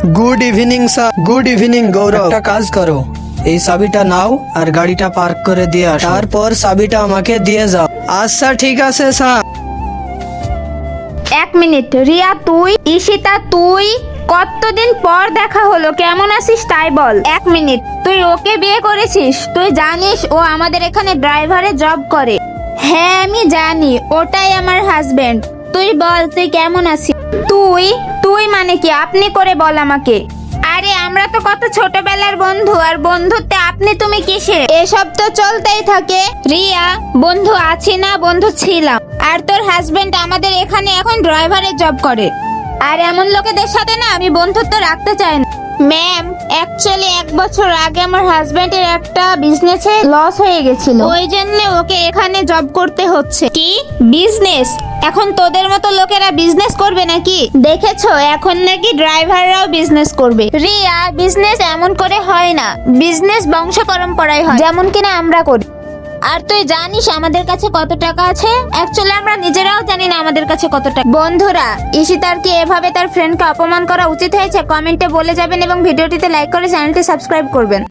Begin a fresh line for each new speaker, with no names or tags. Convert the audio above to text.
Good evening sir. Good evening Gaurav. একটা কাজ করো, এই চাবিটা নাও আর গাড়িটা পার্ক করে দিয়ে আসো, তারপর চাবিটা আমাকে দিয়ে যাও। আচ্ছা ঠিক আছে স্যার।
এক মিনিট, রিয়া তুই, ঈশিতা তুই, কতদিন পর দেখা হলো, কেমন আছিস তাই বল। এক মিনিট, তুই ওকে বিয়ে করেছিস? তুই জানিস ও আমাদের এখানে ড্রাইভারে জব করে? হ্যাঁ আমি জানি, ওটাই আমার হাজবেন্ড। তুই বল তুই কেমন আছিস? তুই তুই মানে কি? আপনি করে বল আমাকে। আরে আমরা তো কত ছোটবেলার বন্ধু, আর বন্ধুত্বে আপনি তুমি কিসে? এসব তো চলতেই থাকে। রিয়া, বন্ধু আছি না, বন্ধু ছিলাম। আর তোর হাজবেন্ড আমাদের এখানে এখন ড্রাইভারের জব করে। আর এমন লোকেদের সাথে না আমি বন্ধুত্ব রাখতে চাই না। ম্যাম, অ্যাকচুয়ালি 1 বছর আগে আমার হাজবেন্ডের একটা বিজনেসে লস হয়ে গেছিল, ওই জন্য ওকে এখানে জব করতে হচ্ছে। কি বিজনেস? এখন তোদের মতো লোকেরা বিজনেস করবে নাকি? দেখেছো এখন নাকি ড্রাইভাররাও বিজনেস করবে। রিয়া, বিজনেস এমন করে হয় না, বিজনেস বংশ পরম্পরায় হয়, যেমন কিনা আমরা করি। আর তুই জানিস আমাদের কাছে কত টাকা আছে? অ্যাকচুয়ালি আমরা নিজেরাও জানি না আমাদের কাছে কত টাকা। বন্ধুরা, ঈশিতার কি এভাবে তার ফ্রেন্ডকে অপমান করা উচিত হয়েছে? কমেন্টে বলে যাবেন এবং ভিডিওটিতে লাইক করে চ্যানেলটি সাবস্ক্রাইব করবেন।